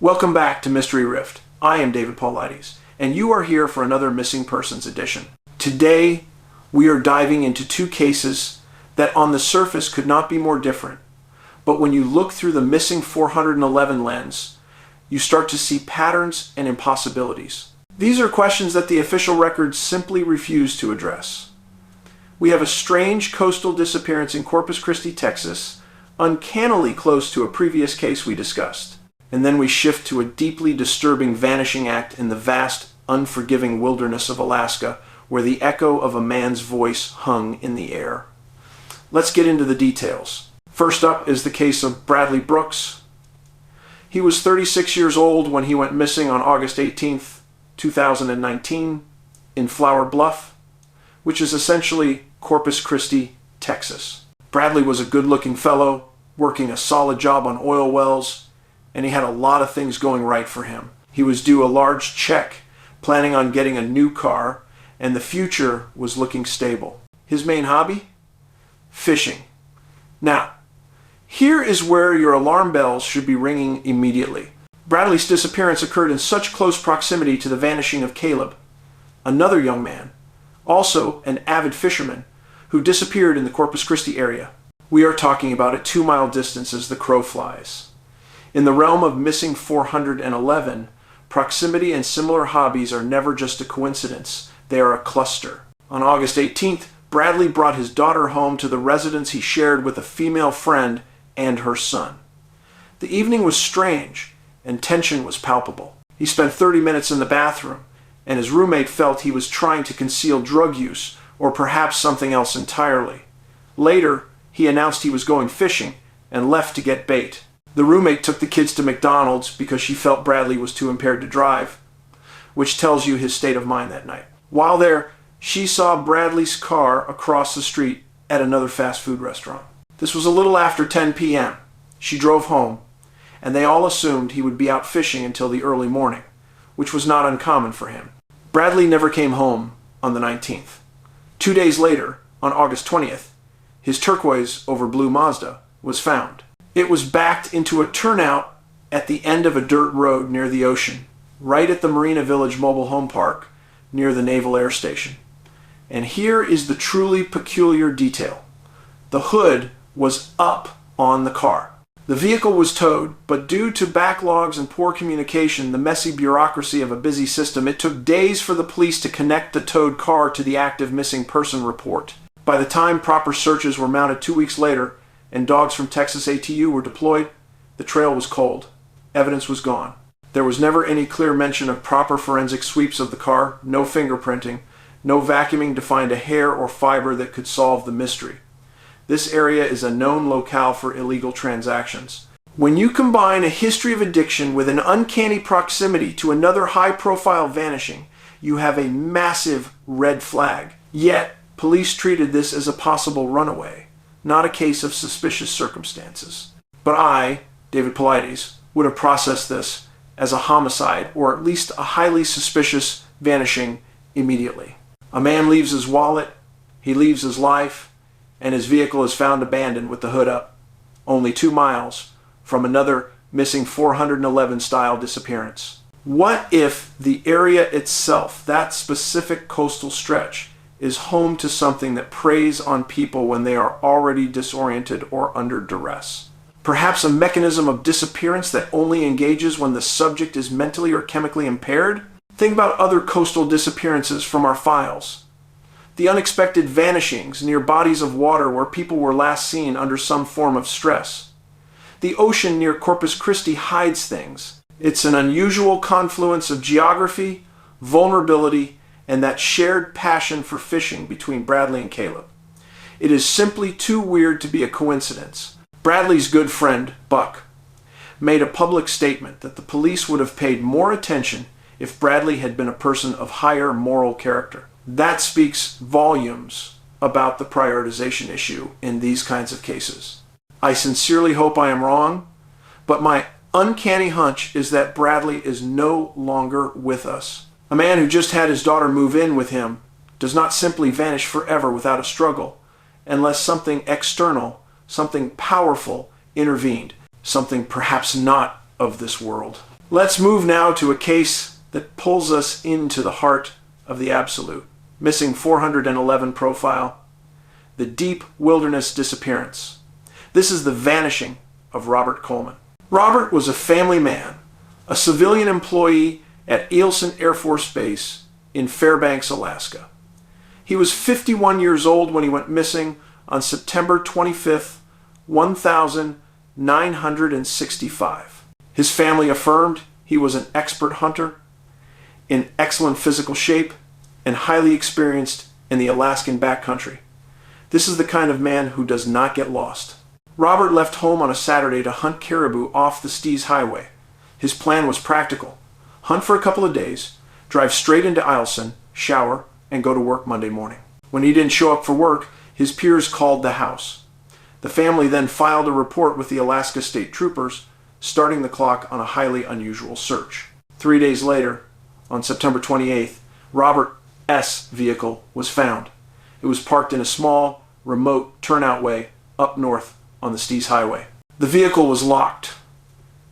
Welcome back to Mystery Rift. I am David Paulides, and you are here for another Missing Persons edition. Today, we are diving into two cases that on the surface could not be more different, but when you look through the Missing 411 lens, you start to see patterns and impossibilities. These are questions that the official records simply refuse to address. We have a strange coastal disappearance in Corpus Christi, Texas, uncannily close to a previous case we discussed. And then we shift to a deeply disturbing vanishing act in the vast, unforgiving wilderness of Alaska, where the echo of a man's voice hung in the air. Let's get into the details. First up is the case of Bradley Brooks. He was 36 years old when he went missing on August 18th, 2019, in Flower Bluff, which is essentially Corpus Christi, Texas. Bradley was a good-looking fellow, working a solid job on oil wells, and he had a lot of things going right for him. He was due a large check, planning on getting a new car, and the future was looking stable. His main hobby? Fishing. Now, here is where your alarm bells should be ringing immediately. Bradley's disappearance occurred in such close proximity to the vanishing of Caleb, another young man, also an avid fisherman, who disappeared in the Corpus Christi area. We are talking about a 2-mile distance as the crow flies. In the realm of Missing 411, proximity and similar hobbies are never just a coincidence, they are a cluster. On August 18th, Bradley brought his daughter home to the residence he shared with a female friend and her son. The evening was strange, and tension was palpable. He spent 30 minutes in the bathroom, and his roommate felt he was trying to conceal drug use, or perhaps something else entirely. Later, he announced he was going fishing, and left to get bait. The roommate took the kids to McDonald's because she felt Bradley was too impaired to drive, which tells you his state of mind that night. While there, she saw Bradley's car across the street at another fast food restaurant. This was a little after 10 p.m. She drove home, and they all assumed he would be out fishing until the early morning, which was not uncommon for him. Bradley never came home on the 19th. 2 days later, on August 20th, his turquoise over blue Mazda was found. It was backed into a turnout at the end of a dirt road near the ocean, right at the Marina Village Mobile Home Park near the Naval Air Station. And here is the truly peculiar detail. The hood was up on the car. The vehicle was towed, but due to backlogs and poor communication, the messy bureaucracy of a busy system, it took days for the police to connect the towed car to the active missing person report. By the time proper searches were mounted 2 weeks later, and dogs from Texas ATU were deployed, the trail was cold. Evidence was gone. There was never any clear mention of proper forensic sweeps of the car, no fingerprinting, no vacuuming to find a hair or fiber that could solve the mystery. This area is a known locale for illegal transactions. When you combine a history of addiction with an uncanny proximity to another high-profile vanishing, you have a massive red flag. Yet, police treated this as a possible runaway, not a case of suspicious circumstances. But I, David Paulides, would have processed this as a homicide, or at least a highly suspicious vanishing immediately. A man leaves his wallet, he leaves his life, and his vehicle is found abandoned with the hood up, only 2 miles from another Missing 411 style disappearance. What if the area itself, that specific coastal stretch, is home to something that preys on people when they are already disoriented or under duress? Perhaps a mechanism of disappearance that only engages when the subject is mentally or chemically impaired? Think about other coastal disappearances from our files. The unexpected vanishings near bodies of water where people were last seen under some form of stress. The ocean near Corpus Christi hides things. It's an unusual confluence of geography, vulnerability, and that shared passion for fishing between Bradley and Caleb. It is simply too weird to be a coincidence. Bradley's good friend, Buck, made a public statement that the police would have paid more attention if Bradley had been a person of higher moral character. That speaks volumes about the prioritization issue in these kinds of cases. I sincerely hope I am wrong, but my uncanny hunch is that Bradley is no longer with us. A man who just had his daughter move in with him does not simply vanish forever without a struggle, unless something external, something powerful intervened, something perhaps not of this world. Let's move now to a case that pulls us into the heart of the absolute. Missing 411 profile, the deep wilderness disappearance. This is the vanishing of Robert Coleman. Robert was a family man, a civilian employee at Alaskan Air Force Base in Fairbanks, Alaska. He was 51 years old when he went missing on September 25th, 1965. His family affirmed he was an expert hunter, in excellent physical shape, and highly experienced in the Alaskan backcountry. This is the kind of man who does not get lost. Robert left home on a Saturday to hunt caribou off the Stees Highway. His plan was practical. Hunt for a couple of days, drive straight into Alaskan, shower, and go to work Monday morning. When he didn't show up for work, his peers called the house. The family then filed a report with the Alaska State Troopers, starting the clock on a highly unusual search. 3 days later, on September 28th, Robert S. vehicle was found. It was parked in a small, remote turnout way up north on the Stees Highway. The vehicle was locked,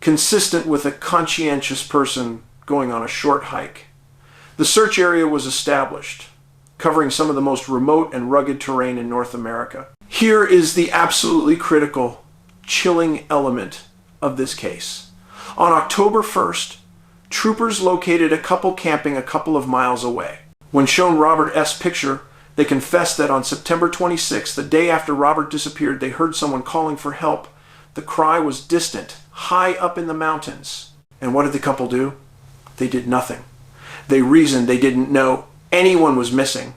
consistent with a conscientious person going on a short hike. The search area was established, covering some of the most remote and rugged terrain in North America. Here is the absolutely critical, chilling element of this case. On October 1st, troopers located a couple camping a couple of miles away. When shown Robert S.'s picture, they confessed that on September 26th, the day after Robert disappeared, they heard someone calling for help. The cry was distant, high up in the mountains. And what did the couple do? They did nothing. They reasoned they didn't know anyone was missing,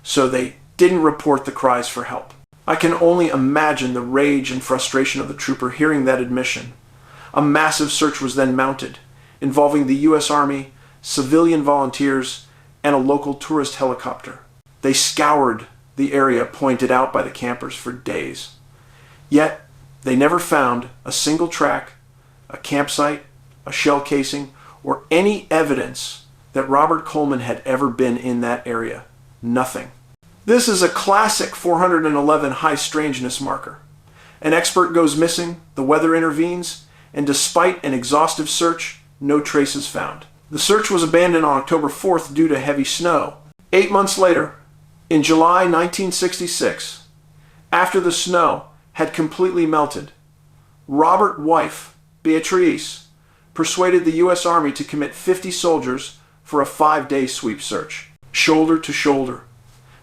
so they didn't report the cries for help. I can only imagine the rage and frustration of the trooper hearing that admission. A massive search was then mounted, involving the U.S. Army, civilian volunteers, and a local tourist helicopter. They scoured the area pointed out by the campers for days. Yet, they never found a single track, a campsite, a shell casing, or any evidence that Robert Coleman had ever been in that area. Nothing. This is a classic 411 high strangeness marker. An expert goes missing, the weather intervenes, and despite an exhaustive search, no traces found. The search was abandoned on October 4th due to heavy snow. 8 months later, in July 1966, after the snow had completely melted, Robert's wife, Beatrice, persuaded the U.S. Army to commit 50 soldiers for a 5-day sweep search. Shoulder to shoulder,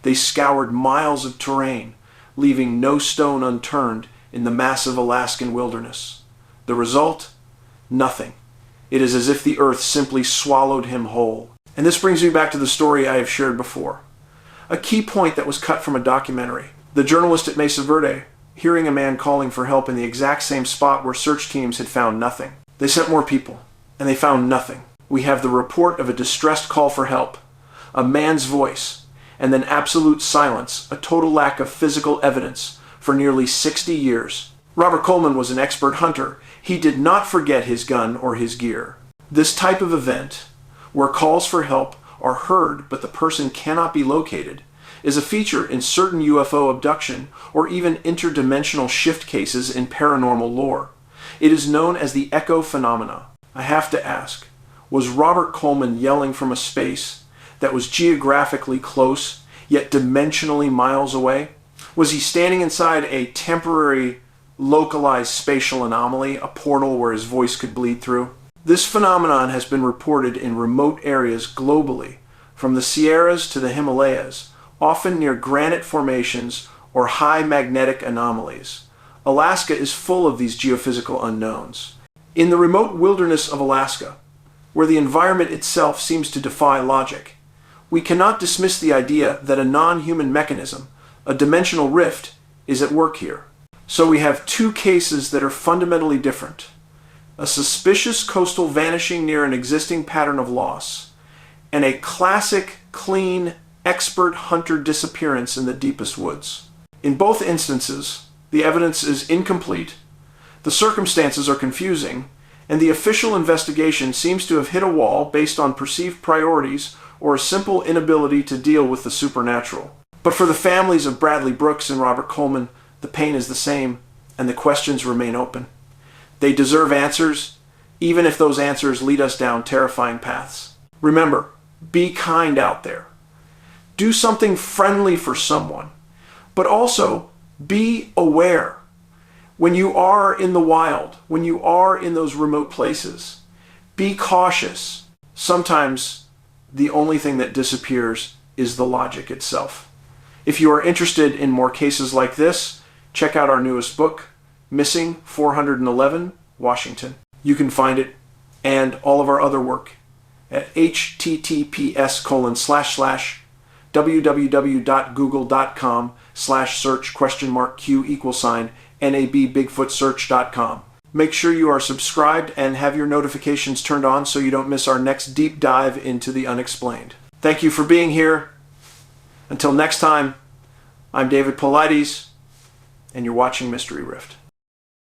they scoured miles of terrain, leaving no stone unturned in the massive Alaskan wilderness. The result? Nothing. It is as if the earth simply swallowed him whole. And this brings me back to the story I have shared before. A key point that was cut from a documentary. The journalist at Mesa Verde, hearing a man calling for help in the exact same spot where search teams had found nothing. They sent more people, and they found nothing. We have the report of a distressed call for help, a man's voice, and then absolute silence, a total lack of physical evidence for nearly 60 years. Robert Coleman was an expert hunter. He did not forget his gun or his gear. This type of event, where calls for help are heard but the person cannot be located, is a feature in certain UFO abduction or even interdimensional shift cases in paranormal lore. It is known as the echo phenomena. I have to ask, was Robert Coleman yelling from a space that was geographically close yet dimensionally miles away? Was he standing inside a temporary localized spatial anomaly, a portal where his voice could bleed through? This phenomenon has been reported in remote areas globally, from the Sierras to the Himalayas, often near granite formations or high magnetic anomalies. Alaska is full of these geophysical unknowns. In the remote wilderness of Alaska, where the environment itself seems to defy logic, we cannot dismiss the idea that a non-human mechanism, a dimensional rift, is at work here. So we have two cases that are fundamentally different. A suspicious coastal vanishing near an existing pattern of loss, and a classic, clean, expert hunter disappearance in the deepest woods. In both instances, the evidence is incomplete, the circumstances are confusing, and the official investigation seems to have hit a wall based on perceived priorities or a simple inability to deal with the supernatural. But for the families of Bradley Brooks and Robert Coleman, the pain is the same, and the questions remain open. They deserve answers, even if those answers lead us down terrifying paths. Remember, be kind out there. Do something friendly for someone, but also be aware. When you are in the wild, when you are in those remote places, be cautious. Sometimes the only thing that disappears is the logic itself. If you are interested in more cases like this, check out our newest book, Missing 411, Washington. You can find it and all of our other work at https://www.google.com/search?Q=NAB Bigfoot Search.com. Make sure you are subscribed and have your notifications turned on so you don't miss our next deep dive into the unexplained. Thank you for being here. Until next time, I'm David Paulides, and you're watching Mystery Rift.